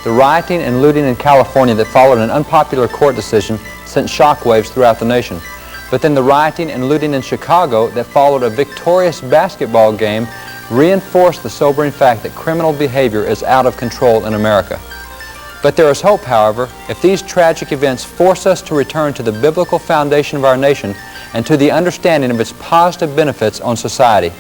The rioting and looting in California that followed an unpopular court decision sent shockwaves throughout the nation. But then the rioting and looting in Chicago that followed a victorious basketball game reinforced the sobering fact that criminal behavior is out of control in America. But there is hope, however, if these tragic events force us to return to the biblical foundation of our nation and to the understanding of its positive benefits on society.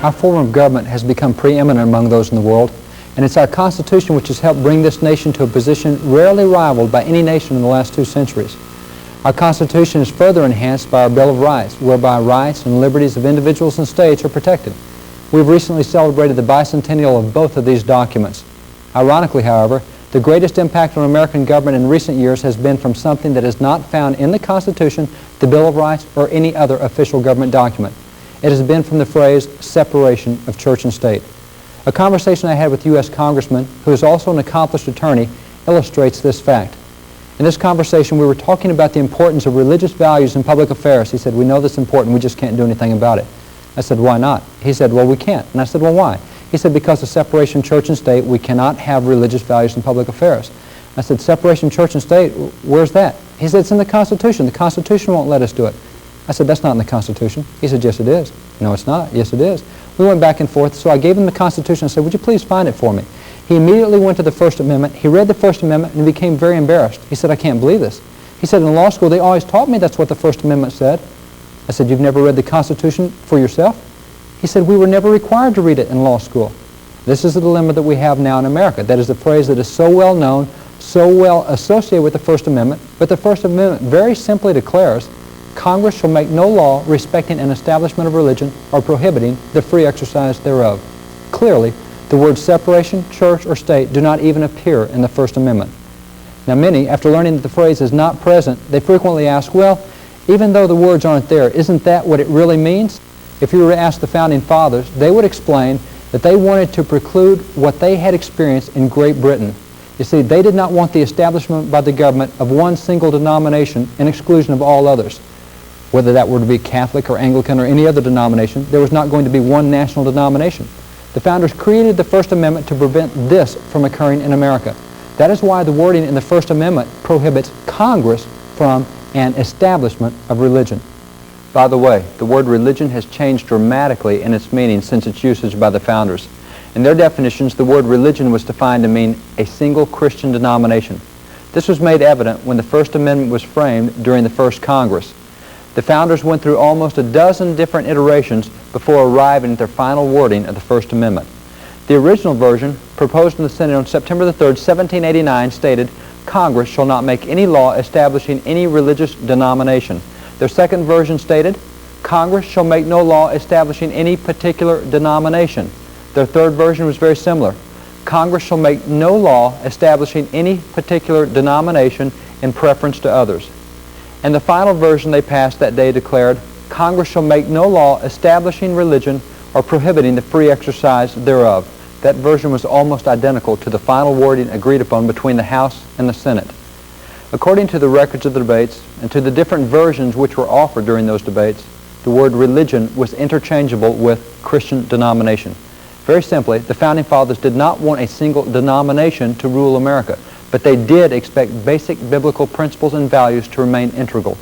Our form of government has become preeminent among those in the world, and it's our Constitution which has helped bring this nation to a position rarely rivaled by any nation in the last 2 centuries. Our Constitution is further enhanced by our Bill of Rights, whereby rights and liberties of individuals and states are protected. We've recently celebrated the bicentennial of both of these documents. Ironically, however, the greatest impact on American government in recent years has been from something that is not found in the Constitution, the Bill of Rights, or any other official government document. It has been from the phrase, separation of church and state. A conversation I had with U.S. Congressman, who is also an accomplished attorney, illustrates this fact. In this conversation, we were talking about the importance of religious values in public affairs. He said, we know that's important, we just can't do anything about it. I said, why not? He said, well, we can't. And I said, well, why? He said, because of separation of church and state, we cannot have religious values in public affairs. I said, separation of church and state, where's that? He said, it's in the Constitution. The Constitution won't let us do it. I said, that's not in the Constitution. He said, yes, it is. No, it's not. Yes, it is. We went back and forth, so I gave him the Constitution and said, would you please find it for me? He immediately went to the First Amendment. He read the First Amendment and became very embarrassed. He said, I can't believe this. He said, in law school, they always taught me that's what the First Amendment said. I said, you've never read the Constitution for yourself? He said, we were never required to read it in law school. This is the dilemma that we have now in America. That is a phrase that is so well known, so well associated with the First Amendment, but the First Amendment very simply declares, Congress shall make no law respecting an establishment of religion or prohibiting the free exercise thereof. Clearly, the words separation, church, or state do not even appear in the First Amendment. Now many, after learning that the phrase is not present, they frequently ask, well, even though the words aren't there, isn't that what it really means? If you were to ask the Founding Fathers, they would explain that they wanted to preclude what they had experienced in Great Britain. You see, they did not want the establishment by the government of one single denomination in exclusion of all others. Whether that were to be Catholic or Anglican or any other denomination, there was not going to be one national denomination. The Founders created the First Amendment to prevent this from occurring in America. That is why the wording in the First Amendment prohibits Congress from an establishment of religion. By the way, the word religion has changed dramatically in its meaning since its usage by the Founders. In their definitions, the word religion was defined to mean a single Christian denomination. This was made evident when the First Amendment was framed during the First Congress. The Founders went through almost a dozen different iterations before arriving at their final wording of the First Amendment. The original version, proposed in the Senate on September the 3rd, 1789, stated, Congress shall not make any law establishing any religious denomination. Their second version stated, Congress shall make no law establishing any particular denomination. Their third version was very similar. Congress shall make no law establishing any particular denomination in preference to others. And the final version they passed that day declared, Congress shall make no law establishing religion or prohibiting the free exercise thereof. That version was almost identical to the final wording agreed upon between the House and the Senate. According to the records of the debates and to the different versions which were offered during those debates, the word religion was interchangeable with Christian denomination. Very simply, the Founding Fathers did not want a single denomination to rule America, but they did expect basic biblical principles and values to remain integral.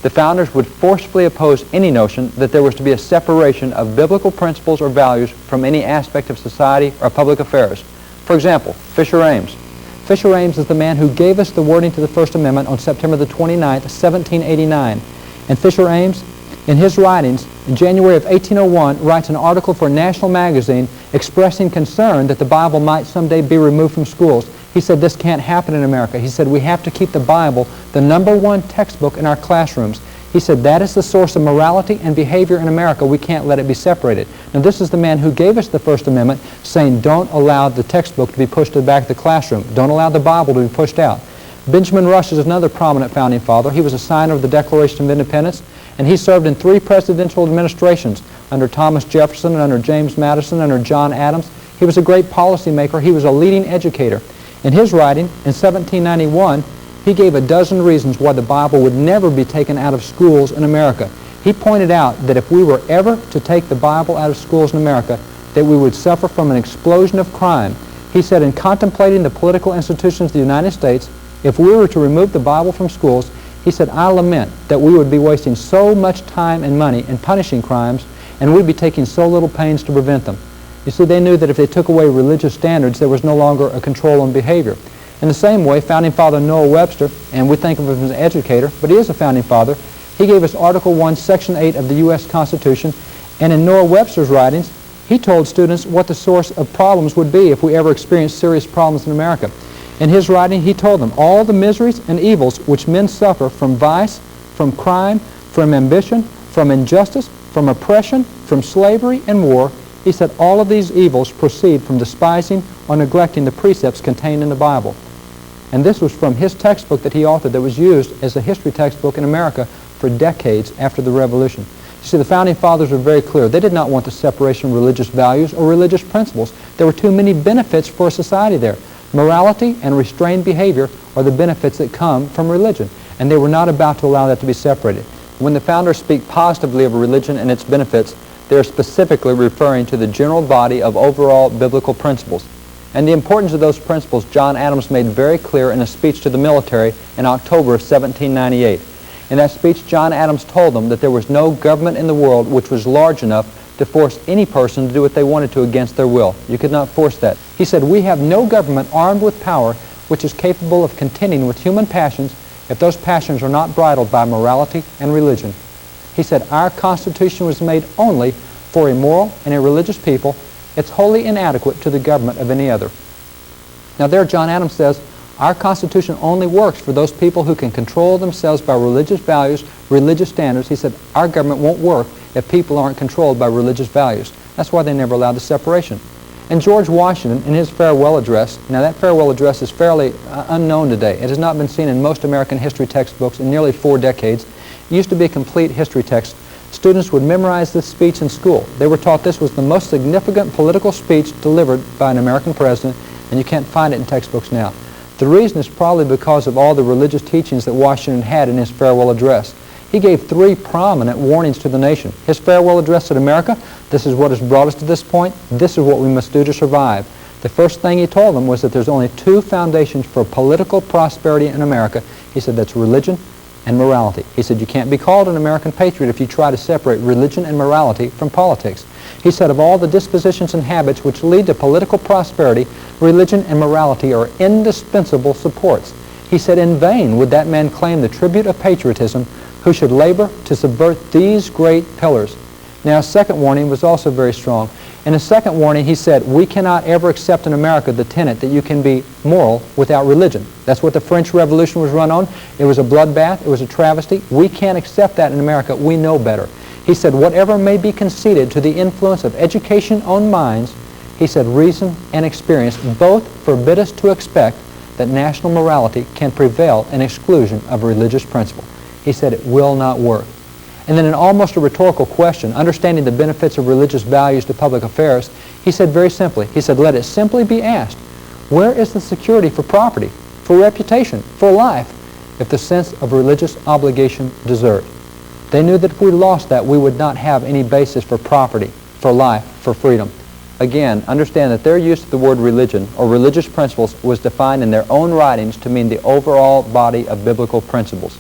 The Founders would forcefully oppose any notion that there was to be a separation of biblical principles or values from any aspect of society or public affairs. For example, Fisher Ames. Fisher Ames is the man who gave us the wording to the First Amendment on September the 29th, 1789. And Fisher Ames, in his writings, in January of 1801, writes an article for a national magazine expressing concern that the Bible might someday be removed from schools. He said, this can't happen in America. He said, we have to keep the Bible the #1 textbook in our classrooms. He said, that is the source of morality and behavior in America. We can't let it be separated. Now, this is the man who gave us the First Amendment, saying, don't allow the textbook to be pushed to the back of the classroom. Don't allow the Bible to be pushed out. Benjamin Rush is another prominent Founding Father. He was a signer of the Declaration of Independence, And he served in 3 presidential administrations under Thomas Jefferson and under James Madison, under John Adams. He was a great policymaker. He was a leading educator. In his writing in 1791, he gave a dozen reasons why the Bible would never be taken out of schools in America. He pointed out that if we were ever to take the Bible out of schools in America, that we would suffer from an explosion of crime. He said, in contemplating the political institutions of the United States, if we were to remove the Bible from schools, he said, I lament that we would be wasting so much time and money in punishing crimes, and we'd be taking so little pains to prevent them. You see, they knew that if they took away religious standards, there was no longer a control on behavior. In the same way, Founding Father Noah Webster, and we think of him as an educator, but he is a Founding Father, he gave us Article 1, Section 8 of the U.S. Constitution, and in Noah Webster's writings, he told students what the source of problems would be if we ever experienced serious problems in America. In his writing, he told them all the miseries and evils which men suffer from vice, from crime, from ambition, from injustice, from oppression, from slavery and war. He said all of these evils proceed from despising or neglecting the precepts contained in the Bible. And this was from his textbook that he authored that was used as a history textbook in America for decades after the Revolution. You see, the Founding Fathers were very clear. They did not want the separation of religious values or religious principles. There were too many benefits for society there. Morality and restrained behavior are the benefits that come from religion, and they were not about to allow that to be separated. When the Founders speak positively of religion and its benefits, they are specifically referring to the general body of overall biblical principles. And the importance of those principles John Adams made very clear in a speech to the military in October of 1798. In that speech, John Adams told them that there was no government in the world which was large enough to force any person to do what they wanted to against their will. You could not force that. He said, we have no government armed with power which is capable of contending with human passions if those passions are not bridled by morality and religion. He said, our Constitution was made only for a moral and a religious people. It's wholly inadequate to the government of any other. Now there, John Adams says, our Constitution only works for those people who can control themselves by religious values, religious standards. He said, our government won't work if people aren't controlled by religious values. That's why they never allowed the separation. And George Washington, in his farewell address, now that farewell address is fairly unknown today. It has not been seen in most American history textbooks in nearly 4 decades. It used to be a complete history text. Students would memorize this speech in school. They were taught this was the most significant political speech delivered by an American president, and you can't find it in textbooks now. The reason is probably because of all the religious teachings that Washington had in his farewell address. He gave 3 prominent warnings to the nation. His farewell address to America, this is what has brought us to this point. This is what we must do to survive. The first thing he told them was that there's only 2 foundations for political prosperity in America. He said that's religion and morality. He said you can't be called an American patriot if you try to separate religion and morality from politics. He said of all the dispositions and habits which lead to political prosperity, religion and morality are indispensable supports. He said in vain would that man claim the tribute of patriotism who should labor to subvert these great pillars. Now, his second warning was also very strong. In his second warning, he said, we cannot ever accept in America the tenet that you can be moral without religion. That's what the French Revolution was run on. It was a bloodbath. It was a travesty. We can't accept that in America. We know better. He said, whatever may be conceded to the influence of education on minds, he said, reason and experience both forbid us to expect that national morality can prevail in exclusion of a religious principle. He said it will not work. And then in almost a rhetorical question, understanding the benefits of religious values to public affairs, he said very simply, he said, let it simply be asked, where is the security for property, for reputation, for life, if the sense of religious obligation desert? They knew that if we lost that, we would not have any basis for property, for life, for freedom. Again, understand that their use of the word religion or religious principles was defined in their own writings to mean the overall body of biblical principles.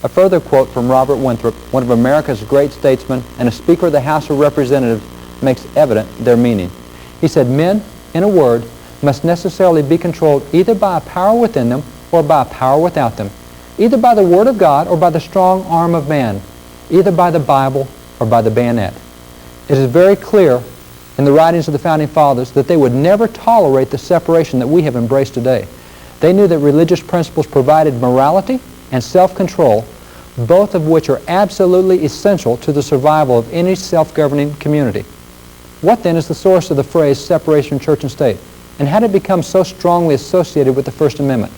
A further quote from Robert Winthrop, one of America's great statesmen and a Speaker of the House of Representatives, makes evident their meaning. He said, men, in a word, must necessarily be controlled either by a power within them or by a power without them, either by the Word of God or by the strong arm of man, either by the Bible or by the bayonet. It is very clear in the writings of the Founding Fathers that they would never tolerate the separation that we have embraced today. They knew that religious principles provided morality and self-control, both of which are absolutely essential to the survival of any self-governing community. What then is the source of the phrase separation of church and state? And how did it become so strongly associated with the First Amendment?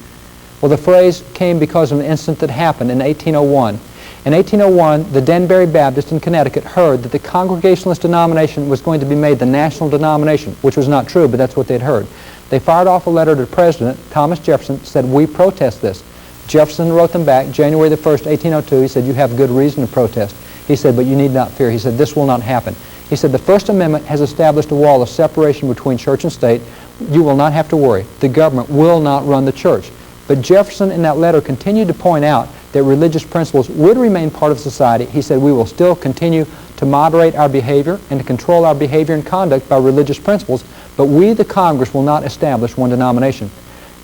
Well, the phrase came because of an incident that happened in 1801. In 1801, the Danbury Baptists in Connecticut heard that the Congregationalist denomination was going to be made the national denomination, which was not true, but that's what they'd heard. They fired off a letter to the President, Thomas Jefferson, said, "We protest this." Jefferson wrote them back, January the 1st, 1802. He said, "You have good reason to protest." He said, "But you need not fear." He said, "This will not happen." He said, "The First Amendment has established a wall of separation between church and state. You will not have to worry. The government will not run the church." But Jefferson in that letter continued to point out that religious principles would remain part of society. He said, "We will still continue to moderate our behavior and to control our behavior and conduct by religious principles, but we, the Congress, will not establish one denomination."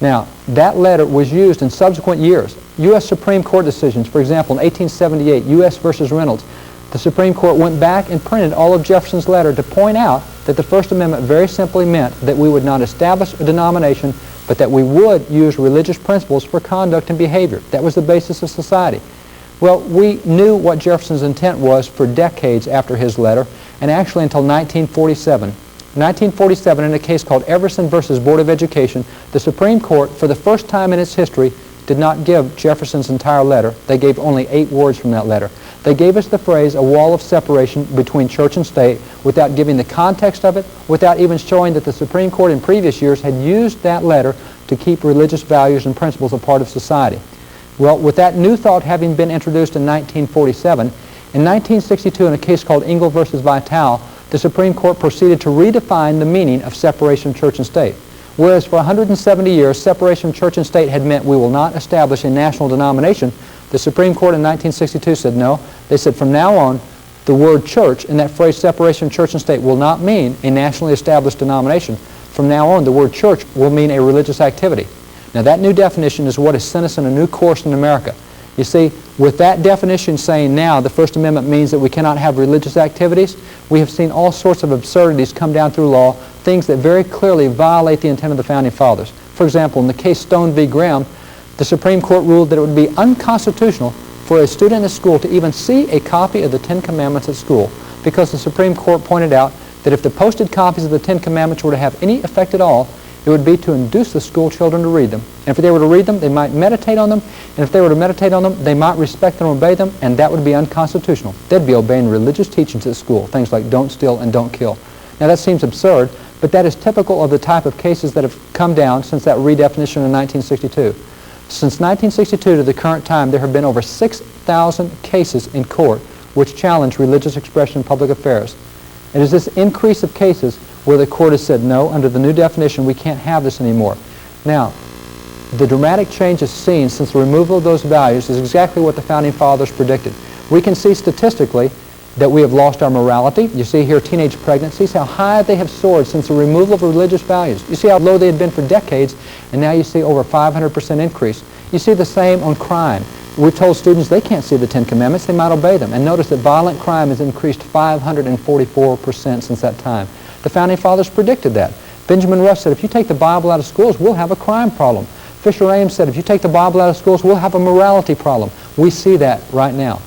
Now, that letter was used in subsequent years. U.S. Supreme Court decisions, for example, in 1878, U.S. versus Reynolds, the Supreme Court went back and printed all of Jefferson's letter to point out that the First Amendment very simply meant that we would not establish a denomination, but that we would use religious principles for conduct and behavior. That was the basis of society. Well, we knew what Jefferson's intent was for decades after his letter, and actually until 1947. 1947, in a case called Everson versus Board of Education, the Supreme Court, for the first time in its history, did not give Jefferson's entire letter. They gave only 8 words from that letter. They gave us the phrase, "a wall of separation between church and state," without giving the context of it, without even showing that the Supreme Court in previous years had used that letter to keep religious values and principles a part of society. Well, with that new thought having been introduced in 1947, in 1962, in a case called Engle versus Vitale, the Supreme Court proceeded to redefine the meaning of separation of church and state. Whereas for 170 years, separation of church and state had meant we will not establish a national denomination, the Supreme Court in 1962 said no. They said from now on, the word church and that phrase separation of church and state will not mean a nationally established denomination. From now on, the word church will mean a religious activity. Now that new definition is what has sent us in a new course in America. You see, with that definition saying now the First Amendment means that we cannot have religious activities, we have seen all sorts of absurdities come down through law, things that very clearly violate the intent of the Founding Fathers. For example, in the case Stone v. Graham, the Supreme Court ruled that it would be unconstitutional for a student at school to even see a copy of the Ten Commandments at school, because the Supreme Court pointed out that if the posted copies of the Ten Commandments were to have any effect at all, it would be to induce the school children to read them. And if they were to read them, they might meditate on them, and if they were to meditate on them, they might respect and obey them, and that would be unconstitutional. They'd be obeying religious teachings at school, things like don't steal and don't kill. Now that seems absurd, but that is typical of the type of cases that have come down since that redefinition in 1962. Since 1962 to the current time, there have been over 6,000 cases in court which challenge religious expression in public affairs. It is this increase of cases where the court has said, no, under the new definition, we can't have this anymore. Now, the dramatic changes seen since the removal of those values is exactly what the Founding Fathers predicted. We can see statistically that we have lost our morality. You see here teenage pregnancies, how high they have soared since the removal of religious values. You see how low they had been for decades, and now you see over 500% increase. You see the same on crime. We've told students they can't see the Ten Commandments, they might obey them. And notice that violent crime has increased 544% since that time. The Founding Fathers predicted that. Benjamin Rush said, if you take the Bible out of schools, we'll have a crime problem. Fisher Ames said, if you take the Bible out of schools, we'll have a morality problem. We see that right now.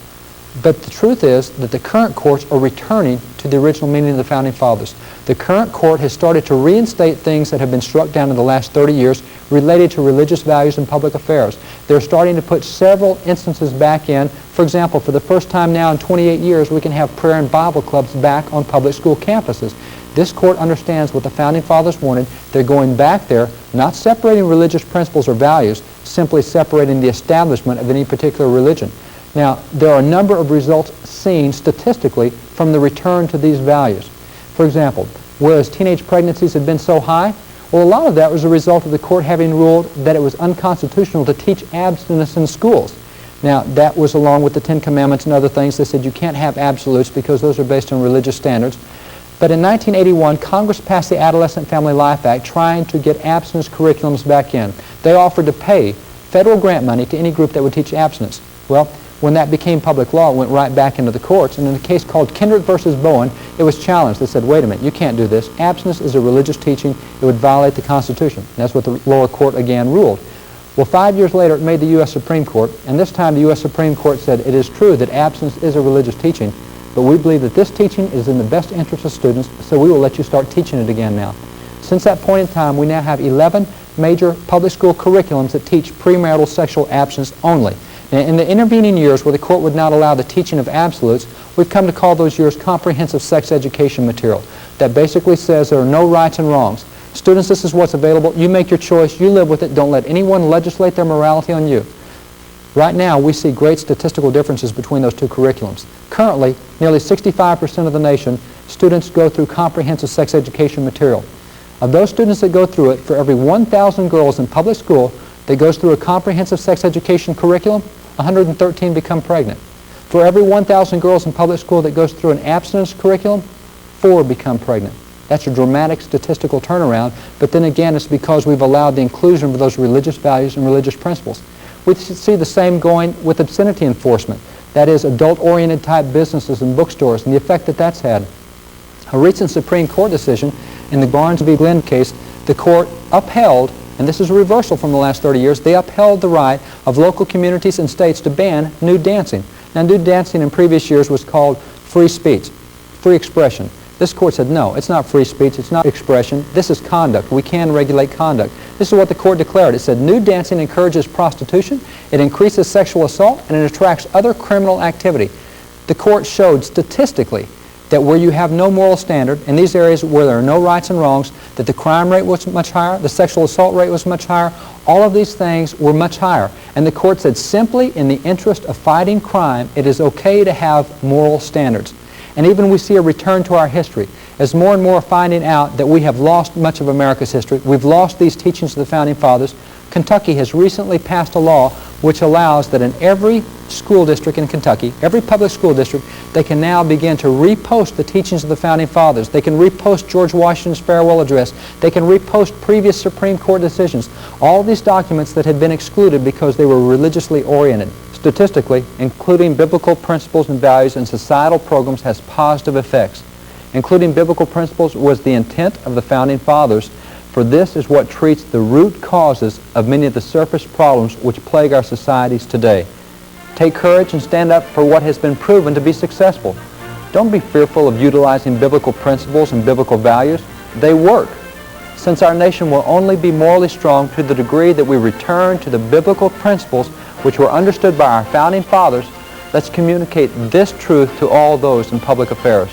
But the truth is that the current courts are returning to the original meaning of the Founding Fathers. The current court has started to reinstate things that have been struck down in the last 30 years related to religious values in public affairs. They're starting to put several instances back in. For example, for the first time now in 28 years, we can have prayer and Bible clubs back on public school campuses. This court understands what the Founding Fathers wanted. They're going back there, not separating religious principles or values, simply separating the establishment of any particular religion. Now, there are a number of results seen statistically from the return to these values. For example, whereas teenage pregnancies had been so high, well, a lot of that was a result of the court having ruled that it was unconstitutional to teach abstinence in schools. Now, that was along with the Ten Commandments and other things. They said you can't have absolutes because those are based on religious standards. But in 1981, Congress passed the Adolescent Family Life Act trying to get abstinence curriculums back in. They offered to pay federal grant money to any group that would teach abstinence. Well, when that became public law, it went right back into the courts. And in a case called Kendrick versus Bowen, it was challenged. They said, wait a minute, you can't do this. Abstinence is a religious teaching. It would violate the Constitution. And that's what the lower court again ruled. Well, 5 years later, it made the U.S. Supreme Court. And this time, the U.S. Supreme Court said, it is true that abstinence is a religious teaching, but we believe that this teaching is in the best interest of students, so we will let you start teaching it again now. Since that point in time, we now have 11 major public school curriculums that teach premarital sexual abstinence only. In the intervening years where the court would not allow the teaching of absolutes, we've come to call those years comprehensive sex education material that basically says there are no rights and wrongs. Students, this is what's available. You make your choice. You live with it. Don't let anyone legislate their morality on you. Right now, we see great statistical differences between those two curriculums. Currently, nearly 65% of the nation, students go through comprehensive sex education material. Of those students that go through it, for every 1,000 girls in public school that goes through a comprehensive sex education curriculum, 113 become pregnant. For every 1,000 girls in public school that goes through an abstinence curriculum, 4 become pregnant. That's a dramatic statistical turnaround, but then again, it's because we've allowed the inclusion of those religious values and religious principles. We see the same going with obscenity enforcement. That is, adult-oriented type businesses and bookstores and the effect that that's had. A recent Supreme Court decision in the Barnes v. Glenn case, the court upheld, and this is a reversal from the last 30 years, they upheld the right of local communities and states to ban nude dancing. Now, nude dancing in previous years was called free speech, free expression. This court said, no, it's not free speech, it's not expression, this is conduct. We can regulate conduct. This is what the court declared. It said, nude dancing encourages prostitution, it increases sexual assault, and it attracts other criminal activity. The court showed statistically that where you have no moral standard, in these areas where there are no rights and wrongs, that the crime rate was much higher, the sexual assault rate was much higher, all of these things were much higher. And the court said, simply in the interest of fighting crime, it is okay to have moral standards. And even we see a return to our history. As more and more are finding out that we have lost much of America's history, we've lost these teachings of the Founding Fathers, Kentucky has recently passed a law which allows that in every school district in Kentucky, every public school district, they can now begin to repost the teachings of the Founding Fathers. They can repost George Washington's farewell address. They can repost previous Supreme Court decisions. All these documents that had been excluded because they were religiously oriented. Statistically, including biblical principles and values in societal programs has positive effects. Including biblical principles was the intent of the Founding Fathers, for this is what treats the root causes of many of the surface problems which plague our societies today. Take courage and stand up for what has been proven to be successful. Don't be fearful of utilizing biblical principles and biblical values. They work. Since our nation will only be morally strong to the degree that we return to the biblical principles which were understood by our Founding Fathers, let's communicate this truth to all those in public affairs.